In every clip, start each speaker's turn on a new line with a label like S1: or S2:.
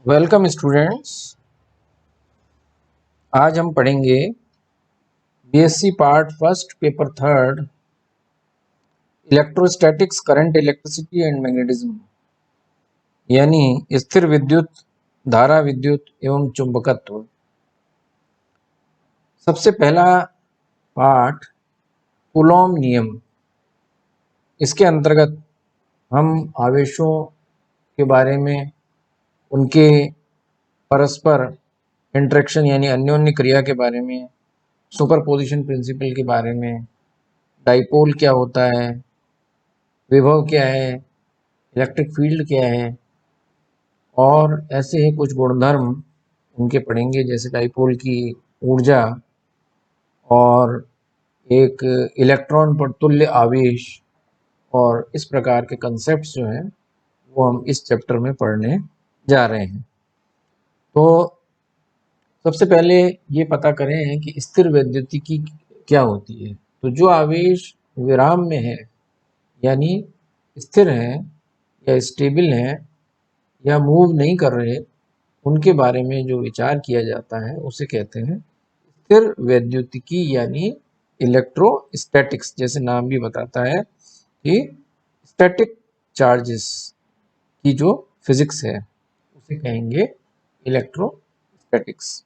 S1: Welcome students. आज हम पढ़ेंगे BSc part first paper third electrostatics, current, electricity and magnetism, यानी स्थिर विद्युत, धारा विद्युत एवं चुंबकत्व। सबसे पहला पाठ कूलॉम नियम। इसके अंतर्गत हम आवेशों के बारे में, उनके परस्पर इंटरेक्शन यानी अन्योन्य क्रिया के बारे में, सुपरपोजिशन प्रिंसिपल के बारे में, डाइपोल क्या होता है, विभव क्या है, इलेक्ट्रिक फील्ड क्या है, और ऐसे ही कुछ गुणधर्म उनके पढ़ेंगे, जैसे डाइपोल की ऊर्जा और एक इलेक्ट्रॉन पर तुल्य आवेश, और इस प्रकार के कंसेप्ट्स जो हैं वो हम इस चैप्टर में पढ़ने जा रहे हैं। तो सबसे पहले ये पता करें कि स्थिर वैद्युतिकी क्या होती है। तो जो आवेश विराम में है यानी स्थिर हैं या स्टेबल हैं या मूव नहीं कर रहे, उनके बारे में जो विचार किया जाता है उसे कहते हैं स्थिर वैद्युतिकी यानी इलेक्ट्रोस्टैटिक्स। जैसे नाम भी बताता है कि स्टैटिक चार्जेस की जो फिजिक्स है उसे कहेंगे इलेक्ट्रोस्टैटिक्स।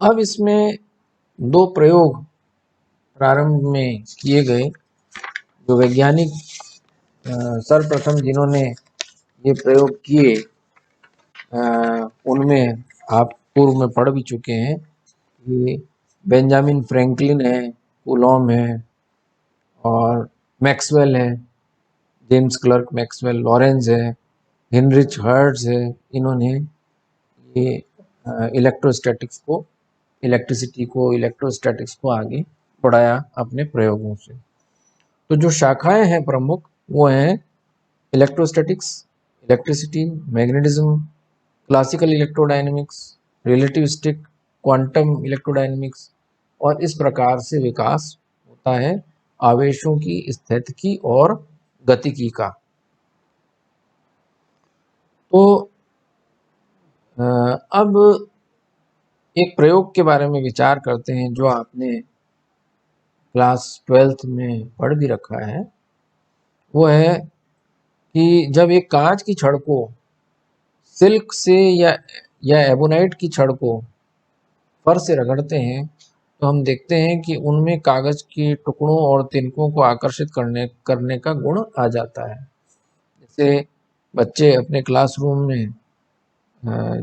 S1: अब इसमें दो प्रयोग प्रारंभ में किए गए। जो वैज्ञानिक सर्वप्रथम जिन्होंने ये प्रयोग किए उनमें आप पूर्व में पढ़ भी चुके हैं। ये बेंजामिन फ्रैंकलिन है, कूलॉम है और मैक्सवेल है, जेम्स क्लर्क मैक्सवेल, लॉरेंज है, हेनरिच हर्ट्ज है। इन्होंने ये इलेक्ट्रोस्टैटिक्स को, इलेक्ट्रिसिटी को, इलेक्ट्रोस्टैटिक्स को आगे बढ़ाया अपने प्रयोगों से। तो जो शाखाएं हैं प्रमुख वो हैं electrostatics, electricity, magnetism, classical electrodynamics, relativistic, quantum electrodynamics, और इस प्रकार से विकास होता है आवेशों की स्थितिकी और गतिकी का। तो अब एक प्रयोग के बारे में विचार करते हैं जो आपने क्लास 12th में पढ़ भी रखा है। वो है कि जब एक कांच की छड़ को सिल्क से या एबोनाइट की छड़ को फर से रगड़ते हैं तो हम देखते हैं कि उनमें कागज के टुकड़ों और तिनकों को आकर्षित करने का गुण आ जाता है। जैसे बच्चे अपने क्लासरूम में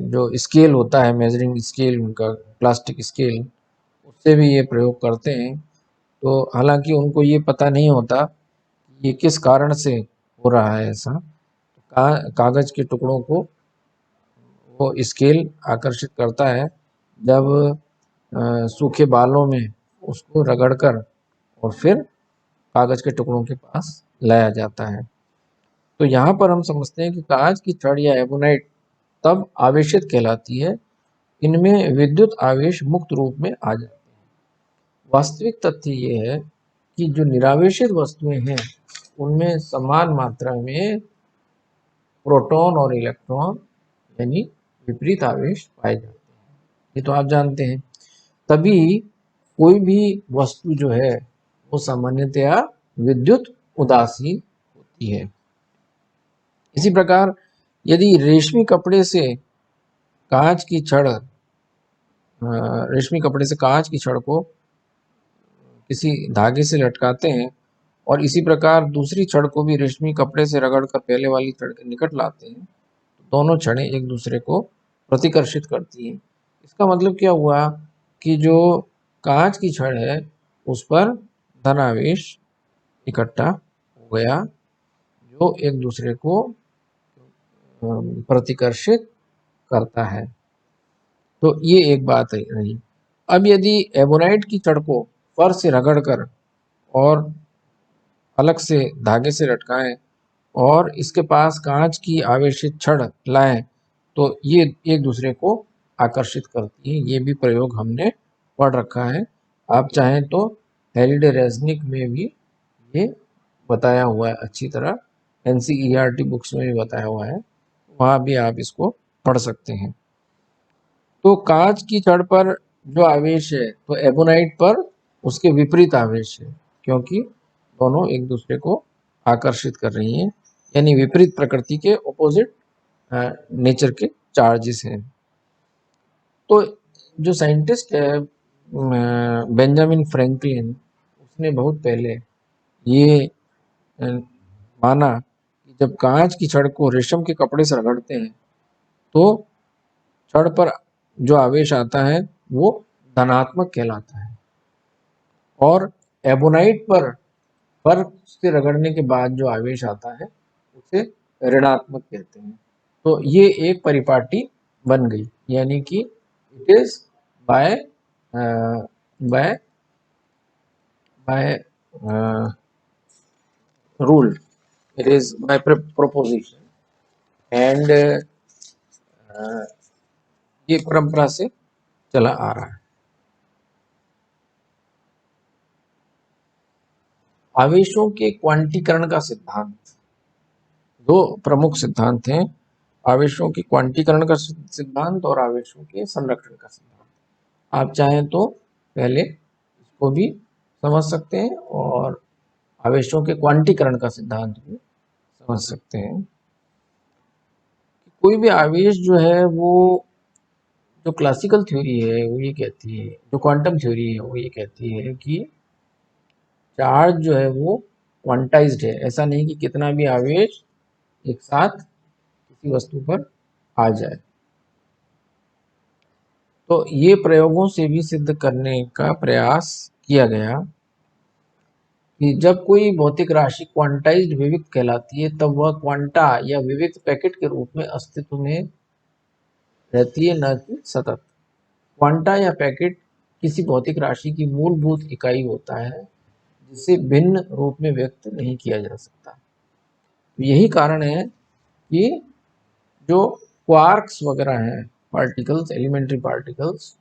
S1: जो स्केल होता है, मेजरिंग स्केल, उनका प्लास्टिक स्केल, उससे भी ये प्रयोग करते हैं। तो हालांकि उनको ये पता नहीं होता ये किस कारण से हो रहा है ऐसा। कागज के टुकड़ों को वो स्केल आकर्षित करता है जब सूखे बालों में उसको रगड़कर और फिर कागज के टुकड़ों के पास लाया जाता है। तो यहाँ पर हम समझते हैं कि कांच की छड़ या एबोनाइट तब आवेशित कहलाती है, इनमें विद्युत आवेश मुक्त रूप में आ जाते हैं। वास्तविक तथ्य ये है कि जो निरावेशित वस्तुएं हैं उनमें समान मात्रा में प्रोटॉन और इलेक्ट्रॉन यानी विपरीत आवेश पाए जाते हैं। ये तो आप जानते हैं। तभी कोई भी वस्तु जो है वो सामान्यतया विद्युत उदासीन होती है। इसी प्रकार यदि रेशमी कपड़े से कांच की छड़ रेशमी कपड़े से कांच की छड़ को किसी धागे से लटकाते हैं और इसी प्रकार दूसरी छड़ को भी रेशमी कपड़े से रगड़कर पहले वाली छड़ के निकट लाते हैं, तो दोनों छड़ें एक दूसरे को प्रतिकर्षित करती हैं। इसका मतलब क्या हुआ कि जो कांच की छड़ है उस पर धनावेश इकट्ठा हो गया जो एक दूसरे को प्रतिकर्षित करता है। तो ये एक बात है रही। अब यदि एबोनाइट की छड़ को फर से रगड़कर और अलग से धागे से लटकाएं और इसके पास कांच की आवेशित छड़ लाएं तो ये एक दूसरे को आकर्षित करती है। ये भी प्रयोग हमने पढ़ रखा है। आप चाहें तो हेलिडे रेजनिक में भी ये बताया हुआ है अच्छी तरह। NCERT बुक्स में भी बताया हुआ है, वहाँ भी आप इसको पढ़ सकते हैं। तो कांच की छड़ पर जो आवेश है, तो एबोनाइट पर उसके विपरीत आवेश है, क्योंकि दोनों एक दूसरे को आकर्षित कर रही हैं, यानी विपरीत प्रकृति के ऑपोजिट नेचर के चार्जेस हैं। तो जो साइंटिस्ट है बेंजामिन फ्रैंकलिन, उसने बहुत पहले ये माना कि जब कांच की छड़ को रेशम के कपड़े से रगड़ते हैं तो छड़ पर जो आवेश आता है वो धनात्मक कहलाता है, और एबोनाइट पर बर्फ से रगड़ने के बाद जो आवेश आता है उसे ऋणात्मक कहते हैं। तो ये एक परिपाटी बन गई, यानी कि it is by by by rule, it is by proposition, and ये परंपरा से चला आ रहा है। आवेशों के क्वांटीकरण का सिद्धांत, दो प्रमुख सिद्धांत हैं, आवेशों के क्वांटीकरण का सिद्धांत और आवेशों के संरक्षण का सिद्धांत। आप चाहें तो पहले इसको भी समझ सकते हैं और आवेशों के क्वांटीकरण का सिद्धांत भी समझ सकते हैं। कोई भी आवेश जो है वो, जो क्लासिकल थ्योरी है वो ये कहती है, जो क्वांटम थ्योरी है वो ये कहती है कि चार्ज जो है वो क्वांटाइज्ड है। ऐसा नहीं कि कितना भी आवेश एक साथ किसी वस्तु पर आ जाए। तो ये प्रयोगों से भी सिद्ध करने का प्रयास किया गया कि जब कोई भौतिक राशि क्वांटाइज्ड विविक्त कहलाती है तब वह क्वांटा या विविक्त पैकेट के रूप में अस्तित्व में रहती है, न कि सतत। क्वांटा या पैकेट किसी भौतिक राशि की मूलभूत इकाई होता है जिसे भिन्न रूप में व्यक्त नहीं किया जा सकता। यही कारण है कि जो क्वार्क्स वगैरह हैं, पार्टिकल्स, एलिमेंट्री पार्टिकल्स,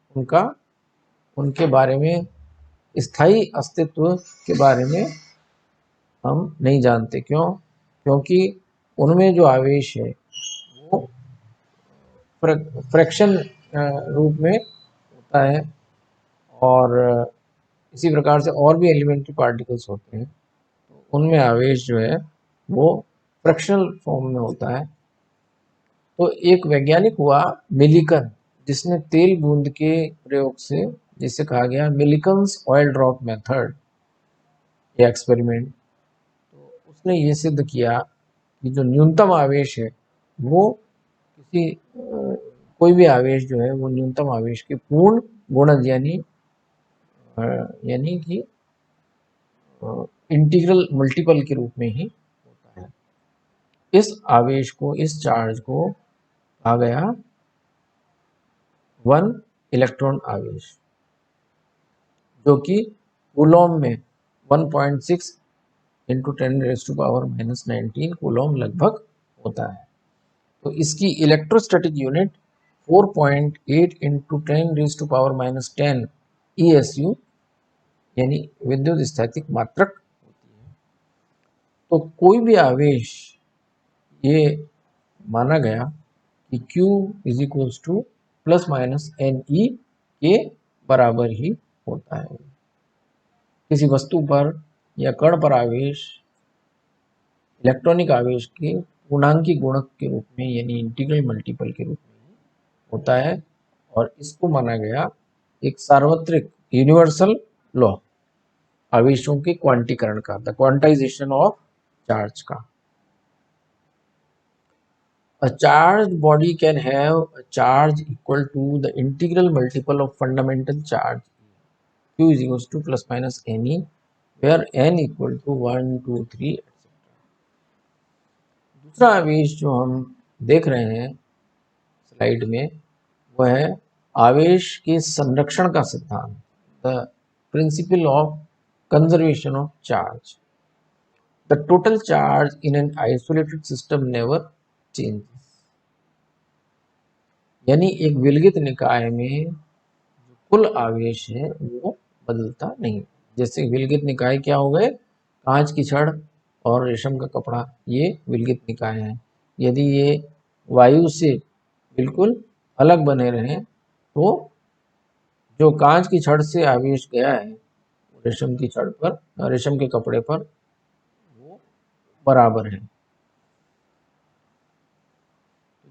S1: उनके बारे में, स्थायी अस्तित्व के बारे में हम नहीं जानते। क्यों? क्योंकि उनमें जो आवेश है वो फ्रैक्शन रूप में होता है, और इसी प्रकार से और भी एलिमेंट्री पार्टिकल्स होते हैं, तो उनमें आवेश जो है वो फ्रैक्शनल फॉर्म में होता है। तो एक वैज्ञानिक हुआ मिलिकन, जिसने तेल बूंद के प्रयोग से, जिसे कहा गया मिलिकन्स ऑयल ड्रॉप मेथड या एक्सपेरिमेंट, तो उसने ये सिद्ध किया कि जो न्यूनतम आवेश है वो किसी कोई भी आवेश जो है वो न्यूनतम आवेश के पूर्ण गुणज, यानी कि इंटीग्रल मल्टीपल के रूप में ही होता है। इस आवेश को, इस चार्ज को कहा गया 1 इलेक्ट्रॉन आवेश, जो कि कूलॉम में 1.6 इंटू 10⁻⁻19 कूलॉम लगभग होता है। तो इसकी इलेक्ट्रोस्टैटिक यूनिट 4.8 इंटू 10⁻⁻10 ESU, यानी विद्युत स्थैतिक मात्रक होती है। तो कोई भी आवेश, ये माना गया कि Q is equals two plus minus NE के बराबर ही होता है। किसी वस्तु पर या कण पर आवेश इलेक्ट्रॉनिक आवेश के पूर्णांकी गुणक के रूप में, यानी इंटीग्रल मल्टीपल के रूप में होता है, और इसको माना गया एक सार्वत्रिक यूनिवर्सल लॉ आवेशों के क्वांटीकरण का, द क्वांटाइजेशन ऑफ चार्ज का। A charged body can have a charge equal to the integral multiple of fundamental charge Q is equals to plus minus NE, where N equal to 1, 2, 3 etc. दूसरा आवेश जो हम देख रहे हैं slide में वह है आवेश के संरक्षण का सिद्धांत, the principle of conservation of charge. The total charge in an isolated system never changes, यानी एक विलगित निकाय में कुल आवेश है वो बदलता नहीं। जैसे विलगित निकाय क्या हो गए, कांच की छड़ और रेशम का कपड़ा ये विलगित निकाय हैं। यदि ये वायु से बिल्कुल अलग बने रहें तो जो कांच की छड़ से आवेश गया है रेशम की छड़ पर, रेशम के कपड़े पर, वो बराबर है।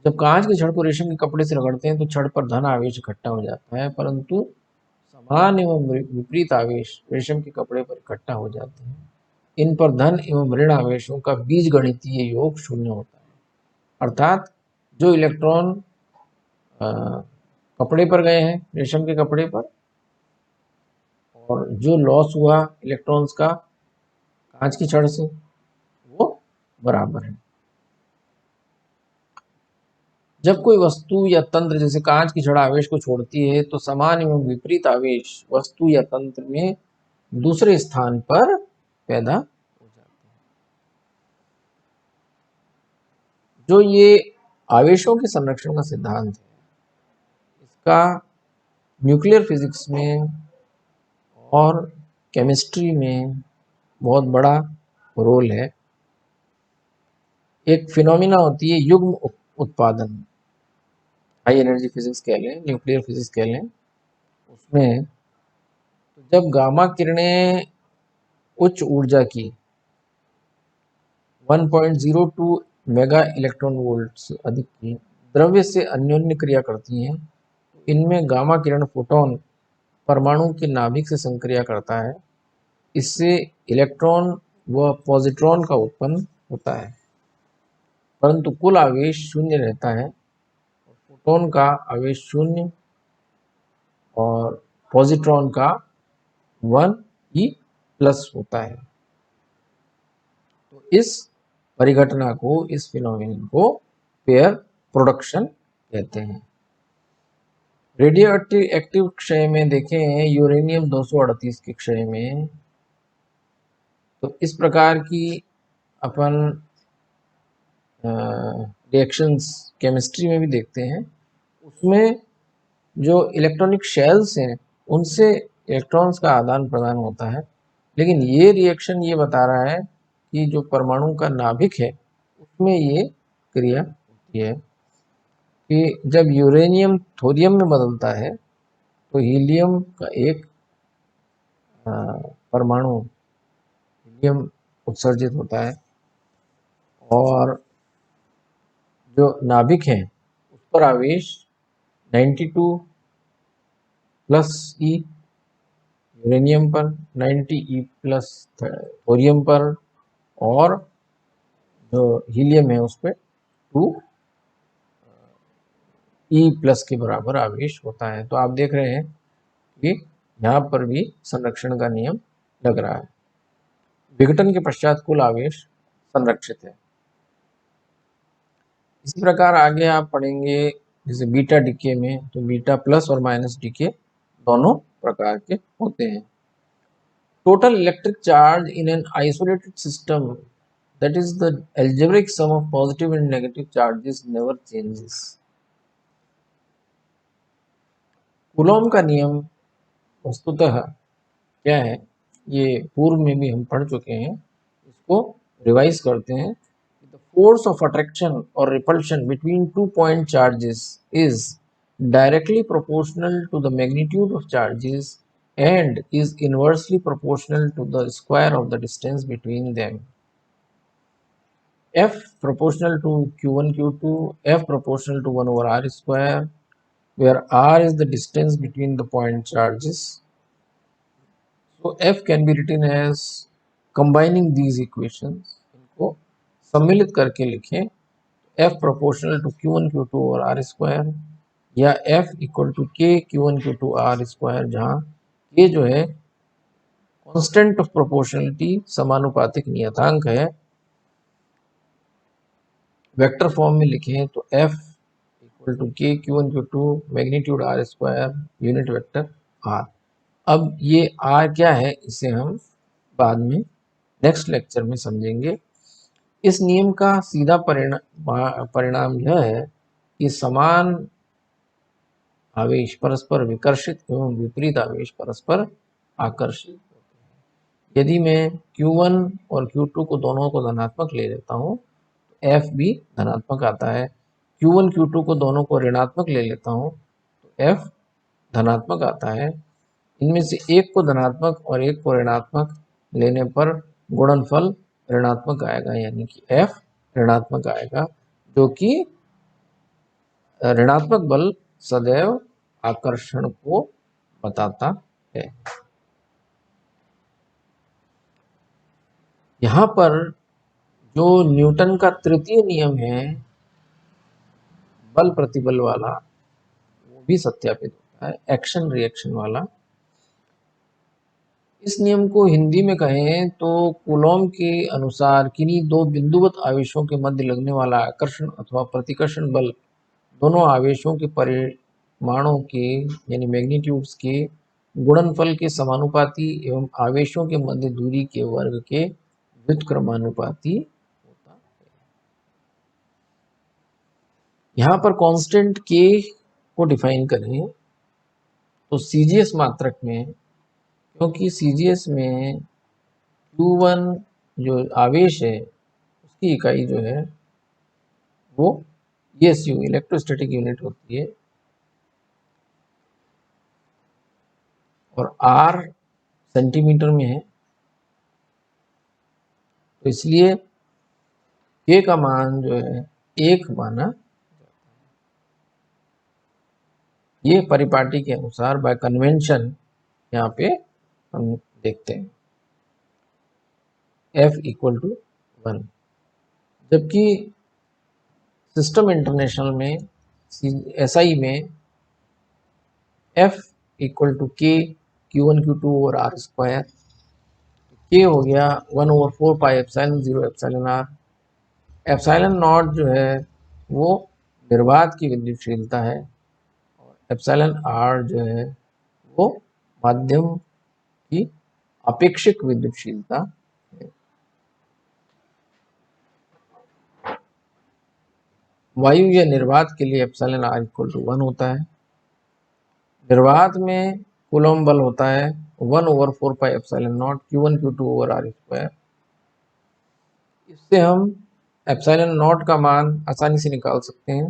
S1: जब कांच की छड़ को रेशम के कपड़े से रगड़ते हैं तो छड़ पर धन आवेश इकट्ठा हो जाता है, परंतु समान एवं विपरीत आवेश रेशम के कपड़े पर इकट्ठा हो जाते हैं। इन पर धन एवं ऋण आवेशों का बीजगणितीय योग शून्य होता है। अर्थात जो इलेक्ट्रॉन कपड़े पर गए हैं रेशम के कपड़े पर, और जो लॉस हुआ इलेक्ट्रॉन्स का कांच की छड़ से, वो बराबर है। जब कोई वस्तु या तंत्र जैसे कांच की छड़ आवेश को छोड़ती है तो समान एवं विपरीत आवेश वस्तु या तंत्र में दूसरे स्थान पर पैदा हो जाते हैं। जो ये आवेशों के संरक्षण का सिद्धांत है, इसका न्यूक्लियर फिजिक्स में और केमिस्ट्री में बहुत बड़ा रोल है। एक फिनोमिना होती है युग्म उत्पादन, हाई एनर्जी फिजिक्स कह लें, न्यूक्लियर फिजिक्स कह लें। उसमें जब गामा किरणें उच्च ऊर्जा की 1.02 मेगा इलेक्ट्रॉन वोल्ट से अधिक की द्रव्य से अन्योन्य क्रिया करती हैं, तो इनमें गामा किरण फोटोन परमाणु के नाभिक से संक्रिया करता है। इससे इलेक्ट्रॉन व पॉजिट्रॉन का उत्पन्न होता है, परंतु कुल आवेश शून्य रहता है। फोटोन का आवेश शून्य और पॉजिट्रॉन का 1e+ होता है। तो इस परिघटना को, इस फिनोमेनन को पेयर प्रोडक्शन कहते हैं। रेडियो एक्टिव क्षय में देखें यूरेनियम 238 के क्षय में, तो इस प्रकार की अपन रिएक्शंस केमिस्ट्री में भी देखते हैं। उसमें जो इलेक्ट्रॉनिक शेल्स हैं उनसे इलेक्ट्रॉन्स का आदान प्रदान होता है, लेकिन ये रिएक्शन ये बता रहा है कि जो परमाणु का नाभिक है उसमें ये क्रिया होती है कि जब यूरेनियम थोरियम में बदलता है तो हीलियम का एक परमाणु हीलियम उत्सर्जित होता है और जो नाभिक है उस पर आवेश 92 प्लस ई यूरेनियम पर, 90 E प्लस थोरियम पर, और जो हीलियम है उस पर 2 E+ के बराबर आवेश होता है। तो आप देख रहे हैं कि यहाँ पर भी संरक्षण का नियम लग रहा है। विघटन के पश्चात कुल आवेश संरक्षित है। इसी प्रकार आगे आप पढ़ेंगे जैसे बीटा डीके में, तो बीटा प्लस और माइनस डीके दोनों प्रकार के होते हैं। Total electric charge in an isolated system, that is the algebraic sum of positive and negative charges never changes. Coulomb का नियम वस्तुतः क्या है, ये पूर्व में भी हम पढ़ चुके हैं, इसको रिवाइज करते हैं। The force of attraction or repulsion between 2 point charges is directly proportional to the magnitude of charges and is inversely proportional to the square of the distance between them. F proportional to Q1 Q2, F proportional to 1 over R square, where R is the distance between the point charges. So F can be written as combining these equations. इनको सम्मिलित करके लिखें, F proportional to Q1 Q2 over R square, या F equal to K Q1 Q2 R square, जहाँ K जो है constant of proportionality, समानुपातिक नियतांक है। वेक्टर फॉर्म में लिखें तो F equal to K Q1 Q2 magnitude R square unit vector R। अब ये R क्या है इसे हम बाद में नेक्स्ट लेक्चर में समझेंगे। इस नियम का सीधा परिणाम यह है कि समान आवेश परस्पर विकर्षित एवं विपरीत आवेश परस्पर आकर्षित होते हैं। यदि मैं Q1 और Q2 को दोनों को धनात्मक ले लेता हूँ तो F भी धनात्मक आता है। Q1 Q2 को दोनों को ऋणात्मक ले लेता हूँ तो F धनात्मक आता है। इनमें से एक को धनात्मक और एक को ऋणात्मक लेने पर गुणनफल ऋणात्मक आएगा, यानी कि F ऋणात्मक आएगा, जो कि ऋणात्मक बल सदैव आकर्षण को बताता है। यहाँ पर जो न्यूटन का तृतीय नियम है बल प्रतिबल वाला, वो भी सत्यापित होता है, एक्शन रिएक्शन वाला। इस नियम को हिंदी में कहें तो कूलॉम के अनुसार किन्हीं दो बिंदुवत आवेशों के मध्य लगने वाला आकर्षण अथवा प्रतिकर्षण बल दोनों आवेशों के परिमाणों के यानी मैग्नीट्यूड्स के गुणनफल के समानुपाती एवं आवेशों के मध्य दूरी के वर्ग के व्युत्क्रमानुपाती होता है। यहाँ पर कांस्टेंट k को डिफाइन करें तो सीजीएस मात्रक में, क्योंकि सीजीएस में Q1 जो आवेश है उसकी इकाई जो है वो ESU इलेक्ट्रोस्टैटिक यूनिट होती है और R सेंटीमीटर में है, तो इसलिए K का मान जो है 1 माना। ये परिपाटी के अनुसार बाय कन्वेंशन यहाँ पे हम देखते हैं F इक्वल टू 1, जबकि सिस्टम इंटरनेशनल में SI में F equal to K Q1 Q2 और R स्क्वायर। K हो गया 1/4 pi epsilon 0 epsilon R। Epsilon not जो है वो निर्वात की विद्युतशीलता है और एप्सिलॉन R जो है वो माध्यम की अपेक्षिक विद्युतशीलता है। वायु या निर्वात के लिए एप्सिलॉन R इक्वल टू 1 होता है। निर्वात में कूलॉम बल होता है 1/4 pi epsilon not Q1 Q2 over R square. इससे हम एप्सिलॉन नॉट का मान आसानी से निकाल सकते हैं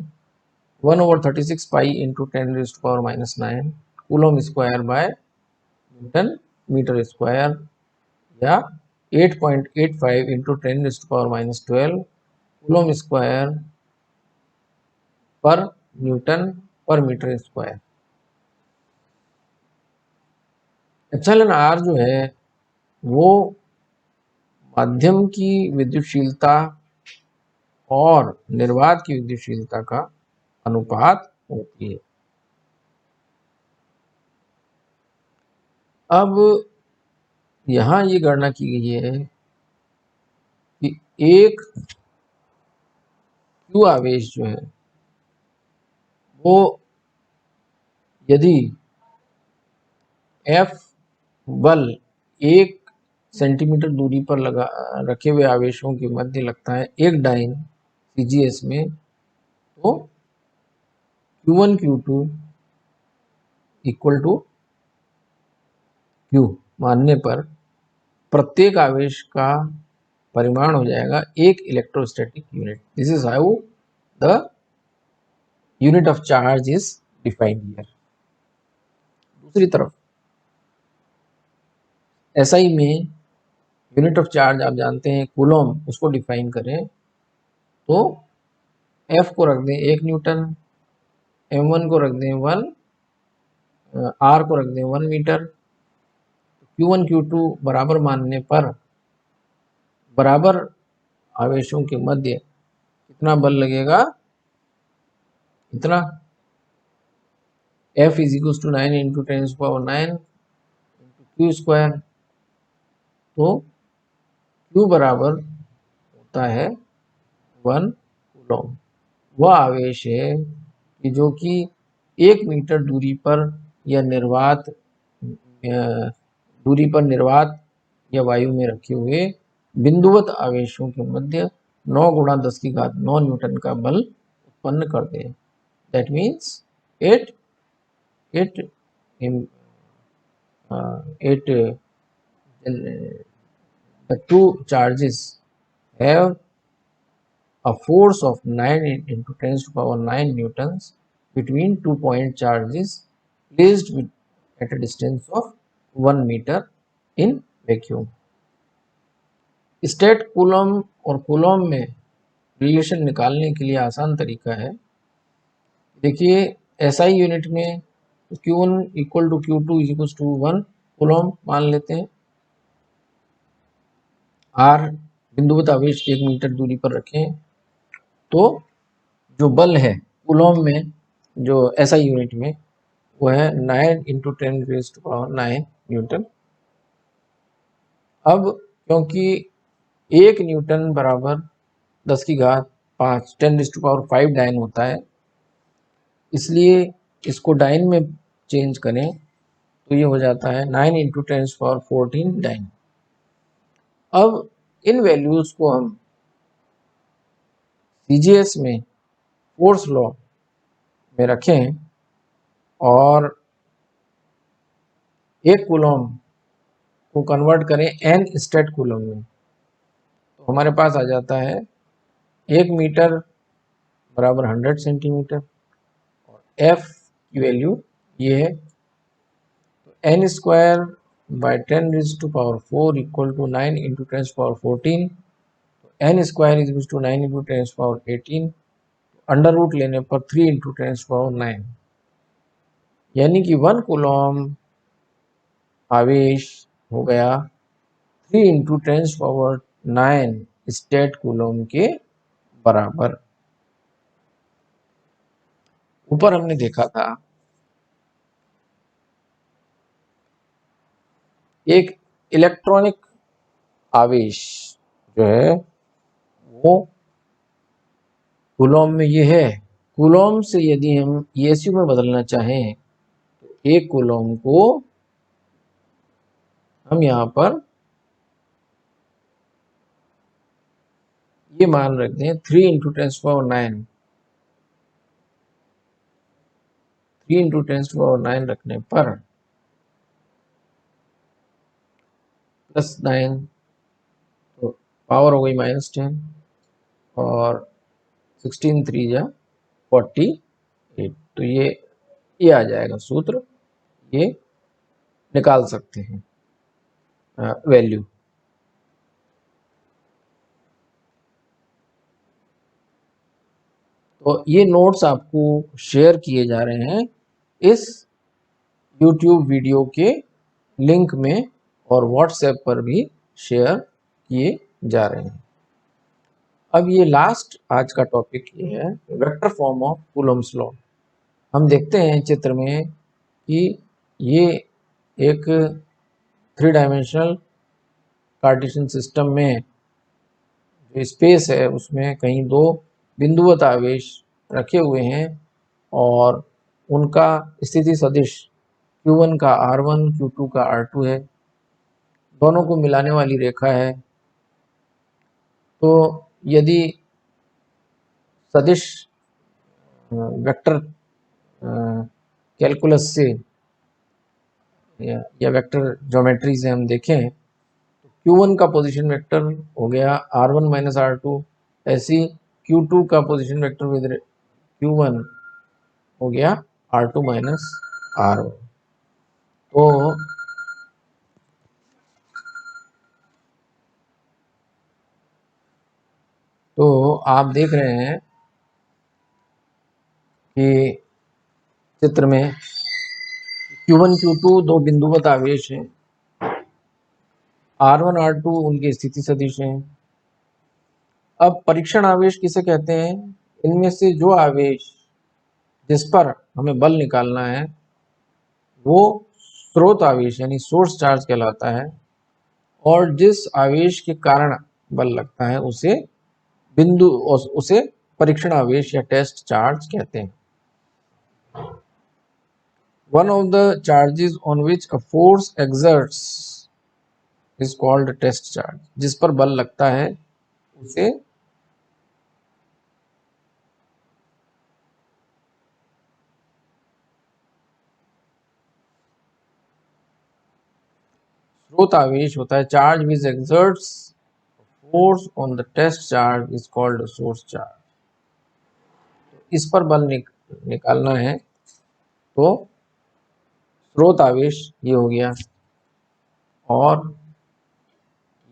S1: 1/36 pi into 10⁻⁹ coulomb square by newton metre square, या 8.85 into 10⁻12 coulomb square per newton per metre square. Epsilon R जो है वो माध्यम की विद्युतशीलता और निर्वात की विद्युतशीलता का अनुपात होती है। अब यहाँ ये गणना की गई है कि एक Q आवेश जो है वो यदि F बल 1 सेंटीमीटर दूरी पर रखे हुए आवेशों के मध्य लगता है एक डाइन CGS में, तो Q1 Q2 equal to Q मानने पर प्रत्येक आवेश का परिमाण हो जाएगा एक electrostatic unit. This is how the unit of charge is defined here. दूसरी तरफ SI में यूनिट ऑफ चार्ज आप जानते हैं कूलॉम, उसको डिफाइन करें तो F को रख दें 1 न्यूटन, M1 को रख दें 1, R को रख दें 1 मीटर। Q1 Q2 बराबर मानने पर बराबर आवेशों के मध्य कितना बल लगेगा, इतना। F is equal to 9 into 10⁻9 Q square, तो Q बराबर होता है 1 कूलॉम। वह आवेश है कि जो कि 1 मीटर दूरी पर या निर्वात या वायु में रखे हुए बिंदुवत आवेशों के मध्य 9 गुणा 10⁹ न्यूटन का बल उत्पन्न करते हैं। That means 8 8 8 The two charges have a force of 9 into 10 to the power 9 newtons between 2 point charges placed at a distance of 1 meter in vacuum. State coulomb और कूलम में रिलेशन निकालने के लिए आसान तरीका है। देखिए एसआई यूनिट में Q1 equal to Q2 is equal to 1 coulomb मान लेते हैं। R बिंदुवत आवेश 1 मीटर दूरी पर रखें तो जो बल है कूलम में जो एसआई यूनिट में वो है 9 into 10 raise to power 9 newton. अब क्योंकि 1 न्यूटन बराबर 10 की घात 5 10 रेज़ टू पावर 5 डाइन होता है, इसलिए इसको डाइन में चेंज करें तो ये हो जाता है 9 इंटू 10 पावर 14 डाइन। अब इन वैल्यूज को हम सीजीएस में फोर्स लॉ में रखें और एक कूलम को कन्वर्ट करें एन स्टेट कूलम में, तो हमारे पास आ जाता है 1 मीटर बराबर 100 सेंटीमीटर और एफ की वैल्यू ये है। तो n square by 10 raise to power 4 equal to 9 into 10 power 14, n square is to 9 into 10 power 18, under root लेने पर 3 इंटू 10 पावर 9, यानी कि 1 कूलम आवेश हो गया 3 इंटू 10 पावर 9 स्टेट कूलम के बराबर। ऊपर हमने देखा था एक इलेक्ट्रॉनिक आवेश जो है वो कूलम में ये है। कूलम से यदि हम ईएसयू में बदलना चाहें तो एक कूलम को हम यहाँ पर ये मान रखते हैं 3 इंटू 10 पावर 9, 3 इंटू 10 पावर 9 रखने पर प्लस 9 तो पावर हो गई -10 और 16 3 जा 48, तो ये आ जाएगा सूत्र, ये निकाल सकते हैं वैल्यू। तो ये नोट्स आपको शेयर किए जा रहे हैं इस YouTube वीडियो के लिंक में और WhatsApp पर भी शेयर किए जा रहे हैं। अब ये लास्ट आज का टॉपिक ये है vector form of Coulomb's law. हम देखते हैं चित्र में कि ये एक 3 डायमेंशनल कार्टेशियन सिस्टम में जो स्पेस है उसमें कहीं दो बिंदुवत आवेश रखे हुए हैं और उनका स्थिति सदिश Q1 का R1 Q2 का R2 है, दोनों को मिलाने वाली रेखा है। तो यदि सदिश वेक्टर कैलकुलस से या वेक्टर ज्योमेट्री से हम देखें तो Q1 का पोजीशन वेक्टर हो गया R1 माइनस R2, ऐसी Q2 का पोजीशन वेक्टर विद Q1 हो गया R2 माइनस R1। तो आप देख रहे हैं कि चित्र में Q1 Q2 दो बिंदुवत आवेश हैं, R1 R2 उनकी स्थिति सदिश हैं। अब परीक्षण आवेश किसे कहते हैं? इनमें से जो आवेश जिस पर हमें बल निकालना है वो स्रोत आवेश यानी सोर्स चार्ज कहलाता है, और जिस आवेश के कारण बल लगता है उसे परीक्षण आवेश या टेस्ट चार्ज कहते हैं। One of the charges on which a force exerts is called test charge। जिस पर बल लगता है उसे स्रोत आवेश होता है charge which exerts force on the test charge is called source charge. इस पर बल निकालना है तो स्रोत आवेश ये हो गया और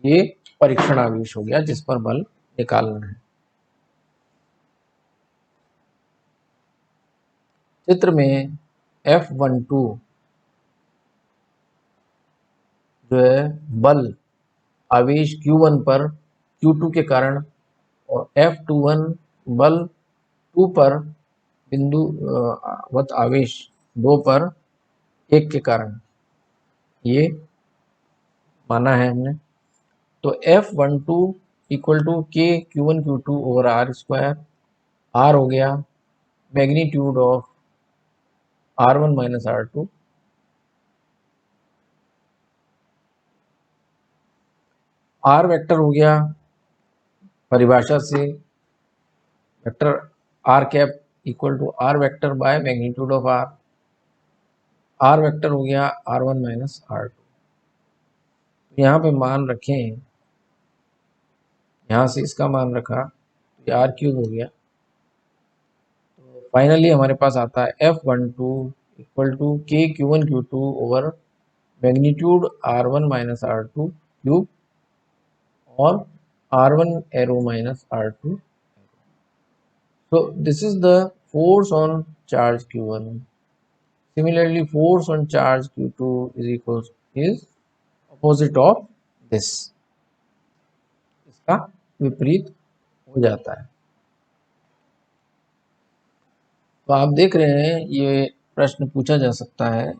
S1: ये परीक्षण आवेश हो गया जिस पर बल निकालना है। चित्र में F12 जो है बल आवेश Q1 पर Q2 के कारण और F21 बल 2 पर बिंदु वत आवेश 2 पर 1 के कारण ये माना है हमने। तो F12 equal to K Q1 Q2 over R square. R हो गया magnitude of R1 minus R2। R vector हो गया परिभाषा से vector R cap equal to R vector by magnitude of R। R vector हो गया R1 माइनस R2। यहाँ पे मान रखें, यहाँ से इसका मान रखा तो ये R क्यूब हो गया। तो फाइनली हमारे पास आता है F12 equal to K Q1 Q2 over magnitude R1 minus R2 cube और R1 arrow minus R2। So this is the force on charge Q1. Similarly, force on charge Q2 is opposite of this. इसका विपरीत हो जाता है। तो आप देख रहे हैं ये प्रश्न पूछा जा सकता है,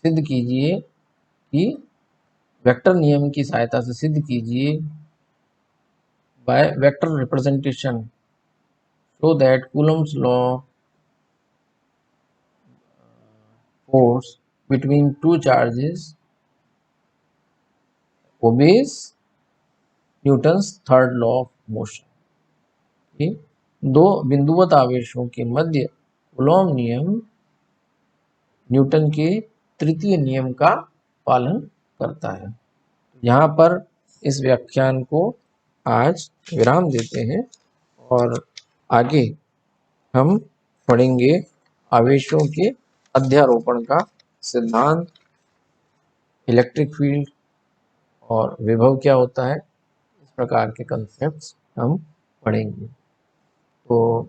S1: सिद्ध कीजिए कि वेक्टर नियम की सहायता से सिद्ध कीजिए by vector representation so that Coulomb's law force between two charges obeys Newton's third law of motion. दो बिंदुवत आवेशों के मध्य कूलॉम नियम न्यूटन के तृतीय नियम का पालन करता है। यहाँ पर इस व्याख्यान को आज विराम देते हैं और आगे हम पढ़ेंगे आवेशों के अध्यारोपण का सिद्धांत, इलेक्ट्रिक फील्ड और विभव क्या होता है, इस प्रकार के कंसेप्ट्स हम पढ़ेंगे। तो